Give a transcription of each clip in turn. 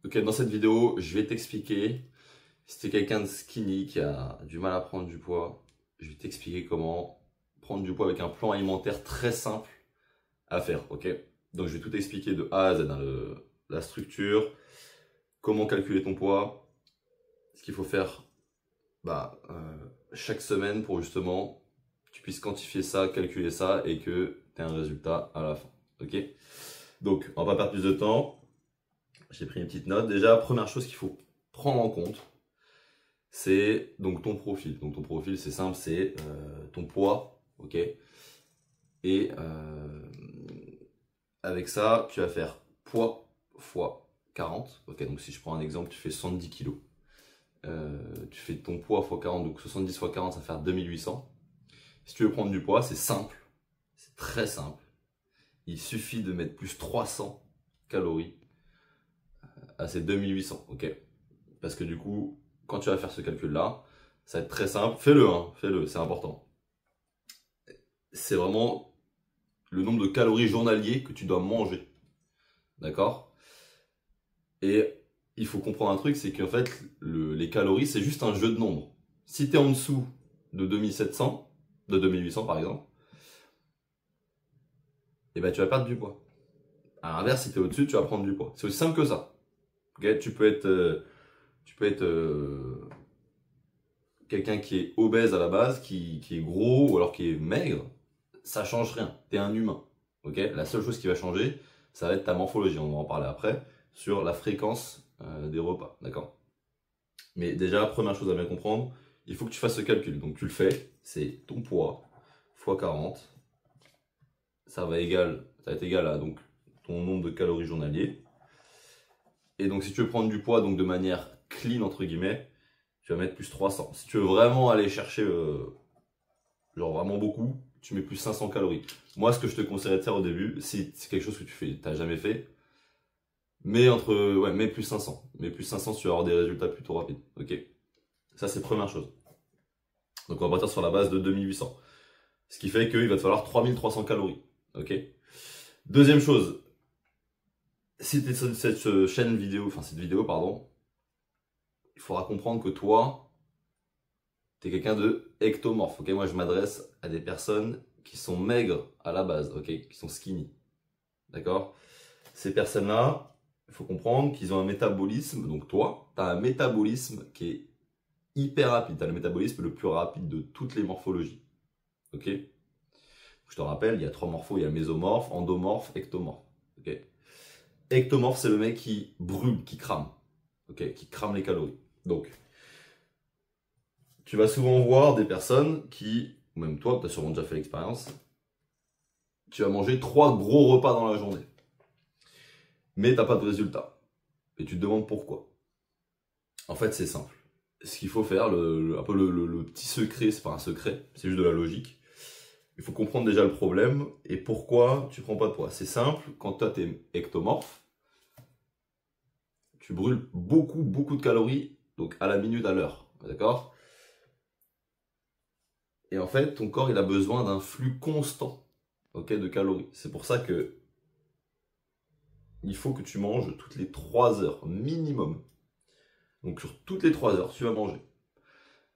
Ok, dans cette vidéo, je vais t'expliquer, si tu es quelqu'un de skinny qui a du mal à prendre du poids, je vais t'expliquer comment prendre du poids avec un plan alimentaire très simple à faire, ok? Donc je vais tout expliquer de A à Z, hein, la structure, comment calculer ton poids, ce qu'il faut faire chaque semaine pour justement tu puisses quantifier ça, calculer ça et que tu aies un résultat à la fin, ok? Donc on va pas perdre plus de temps. J'ai pris une petite note. Déjà, première chose qu'il faut prendre en compte, c'est donc ton profil. Donc ton profil, c'est simple, c'est ton poids, ok? Et avec ça, tu vas faire poids fois 40. Ok, donc si je prends un exemple, tu fais 70 kg. Tu fais ton poids fois 40, donc 70 fois 40, ça va faire 2800. Si tu veux prendre du poids, c'est simple, c'est très simple. Il suffit de mettre plus 300 calories à ces 2800, ok? Parce que du coup, quand tu vas faire ce calcul-là, ça va être très simple. Fais-le, hein, fais-le, c'est important. C'est vraiment le nombre de calories journaliers que tu dois manger. D'accord? Et il faut comprendre un truc, c'est qu'en fait, les calories, c'est juste un jeu de nombres. Si tu es en dessous de 2700, de 2800 par exemple, et ben tu vas perdre du poids. À l'inverse, si tu es au-dessus, tu vas prendre du poids. C'est aussi simple que ça. Okay, tu peux être quelqu'un qui est obèse à la base, qui est gros ou alors qui est maigre, ça change rien. Tu es un humain. Okay, la seule chose qui va changer, ça va être ta morphologie. On va en parler après sur la fréquence des repas. D'accord? Mais déjà, première chose à bien comprendre, il faut que tu fasses ce calcul. Donc tu le fais, c'est ton poids fois 40. Ça va être égal à donc, ton nombre de calories journaliers. Et donc si tu veux prendre du poids donc de manière clean entre guillemets, tu vas mettre plus 300. Si tu veux vraiment aller chercher genre vraiment beaucoup, tu mets plus 500 calories. Moi, ce que je te conseillerais de faire au début, si c'est quelque chose que tu n'as jamais fait, mets plus 500. Mets plus 500, tu vas avoir des résultats plutôt rapides. Ok? Ça, c'est première chose. Donc, on va partir sur la base de 2800. Ce qui fait qu'il va te falloir 3300 calories. Ok? Deuxième chose, si tu es sur cette chaîne vidéo, enfin cette vidéo, pardon, il faudra comprendre que toi, tu es quelqu'un de ectomorphe. Ok? Moi, je m'adresse à des personnes qui sont maigres à la base, ok? Qui sont skinny. D'accord? Ces personnes-là, il faut comprendre qu'ils ont un métabolisme. Donc toi, tu as un métabolisme qui est hyper rapide. Tu as le métabolisme le plus rapide de toutes les morphologies. Ok? Je te rappelle, il y a 3 morphos. Il y a mésomorphe, endomorphe, ectomorphe. Ok? Ectomorphe, c'est le mec qui brûle, qui crame. Ok? Qui crame les calories. Donc, tu vas souvent voir des personnes qui, ou même toi, tu as sûrement déjà fait l'expérience, tu vas manger 3 gros repas dans la journée. Mais tu n'as pas de résultat. Et tu te demandes pourquoi. En fait, c'est simple. Ce qu'il faut faire, un peu le petit secret, c'est pas un secret, c'est juste de la logique. Il faut comprendre déjà le problème et pourquoi tu prends pas de poids. C'est simple, quand toi tu es ectomorphe, tu brûles beaucoup de calories, donc à la minute, à l'heure. D'accord? Et en fait, ton corps il a besoin d'un flux constant, ok, de calories. C'est pour ça que il faut que tu manges toutes les 3 heures minimum. Donc sur toutes les 3 heures, tu vas manger.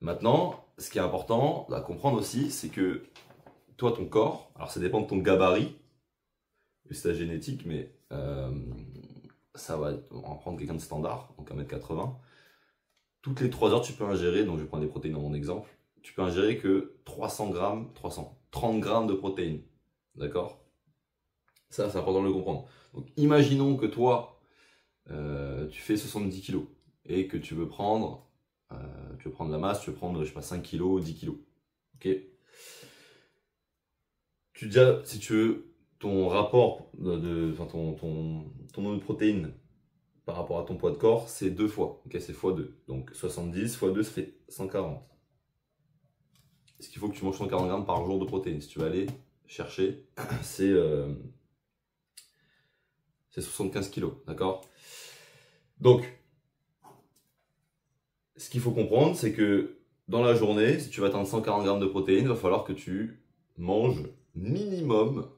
Maintenant, ce qui est important à comprendre aussi, c'est que toi, ton corps, alors ça dépend de ton gabarit, de ta génétique, mais ça va, on va prendre quelqu'un de standard, donc 1m80. Toutes les 3 heures, tu peux ingérer, donc je vais prendre des protéines dans mon exemple, tu peux ingérer que 30 grammes de protéines. D'accord? Ça, c'est important de le comprendre. Donc imaginons que toi, tu fais 70 kg et que tu veux prendre de la masse, tu veux prendre, je sais pas, 5 kg, 10 kg. Ok? Si tu veux, ton rapport ton nombre de protéines par rapport à ton poids de corps, c'est 2 fois. Ok, c'est x2. Donc 70 x 2, ça fait 140. Ce qu'il faut que tu manges 140 grammes par jour de protéines. Si tu vas aller chercher, c'est 75 kilos. D'accord? Donc, ce qu'il faut comprendre, c'est que dans la journée, si tu vas atteindre 140 grammes de protéines, il va falloir que tu manges minimum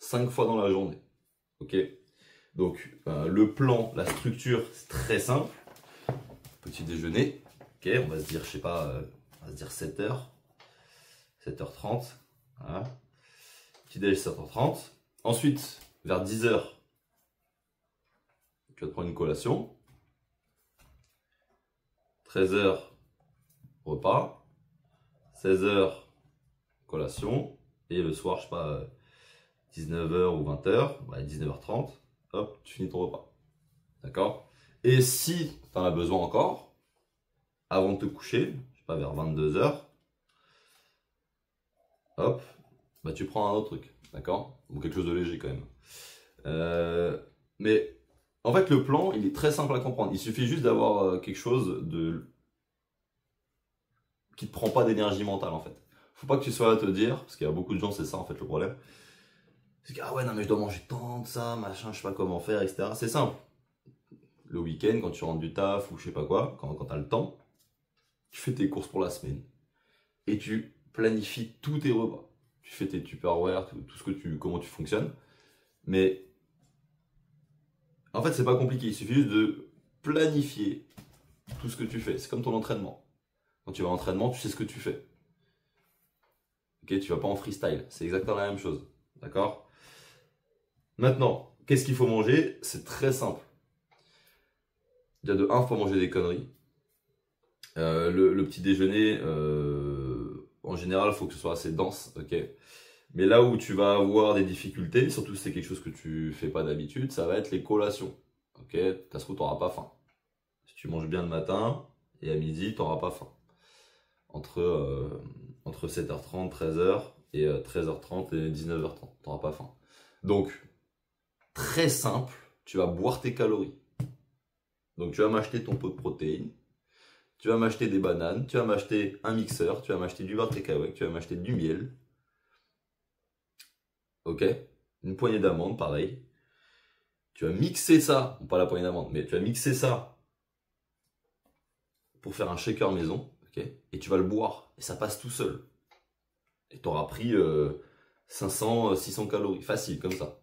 5 fois dans la journée. Ok? Donc, le plan, la structure, c'est très simple. Petit déjeuner. Ok, on va se dire, je sais pas, on va se dire 7h. 7h30. Voilà. Petit déj 7h30. Ensuite, vers 10h, tu vas te prendre une collation. 13h, repas. 16h, collation. Et le soir, je sais pas, 19h ou 20h, 19h30, hop, tu finis ton repas. D'accord? Et si tu en as besoin encore, avant de te coucher, je sais pas, vers 22h, hop, tu prends un autre truc. D'accord? Ou quelque chose de léger quand même. Mais en fait, le plan, il est très simple à comprendre. Il suffit juste d'avoir quelque chose qui ne te prend pas d'énergie mentale en fait. Faut pas que tu sois à te dire, parce qu'il y a beaucoup de gens, c'est ça en fait le problème. C'est que, ah ouais, non mais je dois manger tant de ça, machin, je sais pas comment faire, etc. C'est simple. Le week-end, quand tu rentres du taf ou je sais pas quoi, quand tu as le temps, tu fais tes courses pour la semaine. Et tu planifies tous tes repas. Tu fais tes Tupperware, tout ce que comment tu fonctionnes. Mais en fait, c'est pas compliqué. Il suffit juste de planifier tout ce que tu fais. C'est comme ton entraînement. Quand tu vas à l'entraînement, tu sais ce que tu fais. Ok, tu vas pas en freestyle. C'est exactement la même chose. D'accord? Maintenant, qu'est-ce qu'il faut manger? C'est très simple. Déjà de 1, il faut manger des conneries. Le petit déjeuner, en général, il faut que ce soit assez dense. Ok. Mais là où tu vas avoir des difficultés, surtout si c'est quelque chose que tu fais pas d'habitude, ça va être les collations. Ok. Ça se trouve, tu n'auras pas faim. Si tu manges bien le matin et à midi, tu n'auras pas faim. Entre 7h30, 13h et 13h30 et 19h30, tu n'auras pas faim. Donc, très simple, tu vas boire tes calories. Donc, tu vas m'acheter ton pot de protéines. Tu vas m'acheter des bananes, tu vas m'acheter un mixeur, tu vas m'acheter du beurre de cacahuète, tu vas m'acheter du miel. Ok? Une poignée d'amandes, pareil. Tu vas mixer ça, bon, pas la poignée d'amandes, mais tu vas mixer ça pour faire un shaker maison. Ok? Et tu vas le boire. Et ça passe tout seul. Et tu auras pris 500, 600 calories. Facile, comme ça.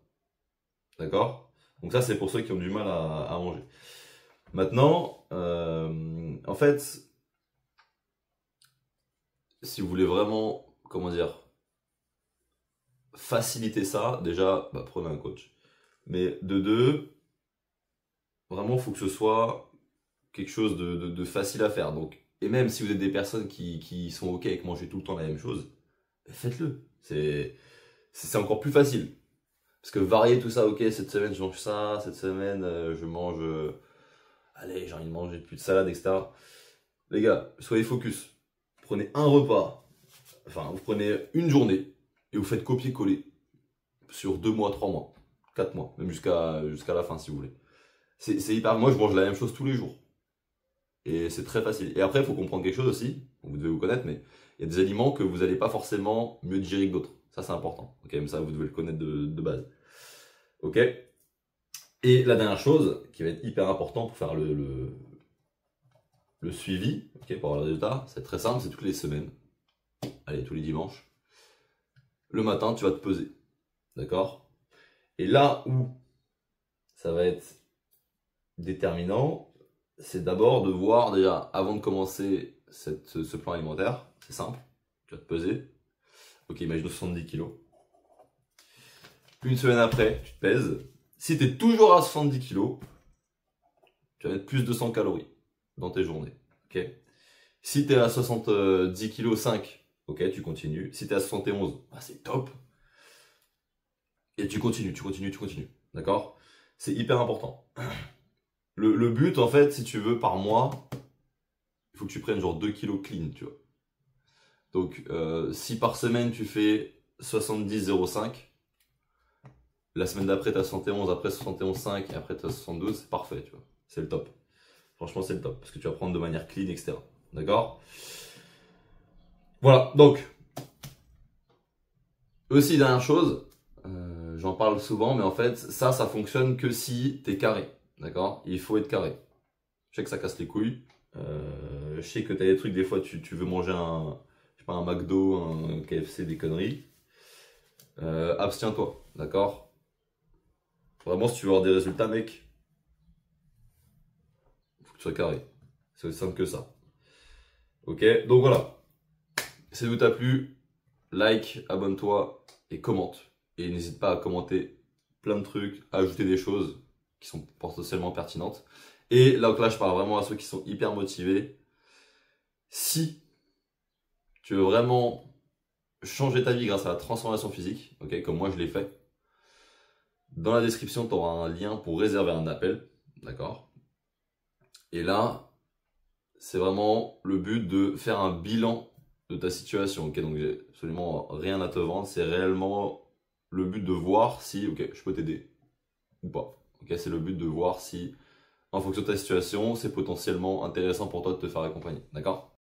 D'accord? Donc ça, c'est pour ceux qui ont du mal à manger. Maintenant, en fait, si vous voulez vraiment, comment dire, faciliter ça, déjà, prenez un coach. Mais de deux, vraiment, il faut que ce soit quelque chose de facile à faire. Donc, et même si vous êtes des personnes qui sont OK avec manger tout le temps la même chose, faites-le. C'est encore plus facile. Parce que varier tout ça, ok, cette semaine je mange ça, cette semaine je mange... allez, j'ai envie de manger plus de salade, etc. Les gars, soyez focus. Prenez un repas, enfin, vous prenez une journée et vous faites copier-coller sur 2 mois, 3 mois, 4 mois, même jusqu'à la fin si vous voulez. C'est hyper... Moi, je mange la même chose tous les jours. Et c'est très facile. Et après, il faut comprendre quelque chose aussi, vous devez vous connaître, mais il y a des aliments que vous n'allez pas forcément mieux digérer que d'autres. Ça, c'est important. Ok, même ça, vous devez le connaître de base. Ok. Et la dernière chose, qui va être hyper important pour faire le suivi, ok, pour avoir le résultat, c'est très simple, c'est toutes les semaines. Allez, tous les dimanches. Le matin, tu vas te peser. D'accord? Et là où ça va être déterminant, c'est d'abord de voir déjà, avant de commencer ce plan alimentaire, c'est simple, tu vas te peser. Ok, imagine 70 kg. Une semaine après, tu te pèses. Si tu es toujours à 70 kg, tu vas mettre plus de 100 calories dans tes journées. Okay, si tu es à 70 kg 5, ok, tu continues. Si tu es à 71, c'est top. Et tu continues. D'accord? C'est hyper important. Le but, en fait, si tu veux, par mois, il faut que tu prennes genre 2 kg clean, tu vois. Donc, si par semaine, tu fais 70,05, la semaine d'après, tu as 71, après 71,5, et après tu as 72, c'est parfait, tu vois. C'est le top. Franchement, c'est le top, parce que tu vas prendre de manière clean, etc. D'accord? Voilà, donc, aussi, dernière chose, j'en parle souvent, mais en fait, ça fonctionne que si tu es carré. D'accord? Il faut être carré. Je sais que ça casse les couilles. Je sais que tu as des trucs, des fois, tu veux manger je sais pas, un McDo, un KFC, des conneries. Abstiens-toi, d'accord? Vraiment, si tu veux avoir des résultats, mec, faut que tu sois carré. C'est aussi simple que ça. Ok, donc voilà. Si ça vous t'a plu, like, abonne-toi et commente. Et n'hésite pas à commenter plein de trucs, à ajouter des choses qui sont potentiellement pertinentes. Et là, je parle vraiment à ceux qui sont hyper motivés. Si tu veux vraiment changer ta vie grâce à la transformation physique, ok, comme moi je l'ai fait, dans la description, tu auras un lien pour réserver un appel, d'accord? Et là, c'est vraiment le but de faire un bilan de ta situation, ok? Donc j'ai absolument rien à te vendre, c'est réellement le but de voir si, ok, je peux t'aider ou pas. Ok, c'est le but de voir si, en fonction de ta situation, c'est potentiellement intéressant pour toi de te faire accompagner, d'accord?